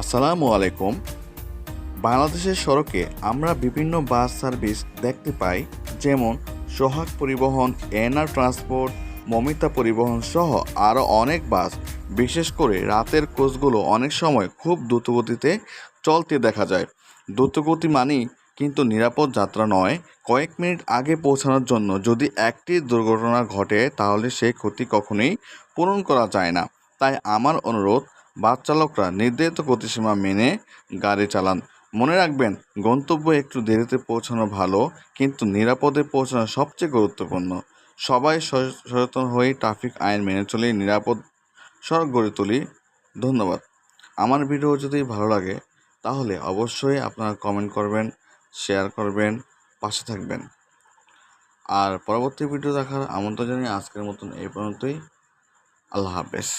আসসালামু আলাইকুম। বাংলাদেশের সড়কে আমরা বিভিন্ন বাস সার্ভিস দেখতে পাই, যেমন সোহাগ পরিবহন, এনআর ট্রান্সপোর্ট, মমিতা পরিবহন সহ আরও অনেক বাস। বিশেষ করে রাতের কোচগুলো অনেক সময় খুব দ্রুতগতিতে চলতে দেখা যায়। দ্রুতগতি মানেই কিন্তু নিরাপদ যাত্রা নয়। কয়েক মিনিট আগে পৌঁছানোর জন্য যদি একটি দুর্ঘটনা ঘটে, তাহলে সেই ক্ষতি কখনোই পূরণ করা যায় না। তাই আমার অনুরোধ, বাস চালকরা নির্ধারিত গতিসীমা মেনে গাড়ি চালান। মনে রাখবেন, গন্তব্যে একটু দেরিতে পৌঁছানো ভালো, কিন্তু নিরাপদে পৌঁছানো সবচেয়ে গুরুত্বপূর্ণ। সবাই সচেতন হয়ে ট্রাফিক আইন মেনে চলে নিরাপদ সড়ক গড়ে তুলি। ধন্যবাদ। আমার ভিডিও যদি ভালো লাগে তাহলে অবশ্যই আপনারা কমেন্ট করবেন, শেয়ার করবেন, পাশে থাকবেন। আর পরবর্তী ভিডিও দেখার আমন্ত্রণ জানিয়ে আজকের মতন এই পর্যন্তই। আল্লাহ হাফেজ।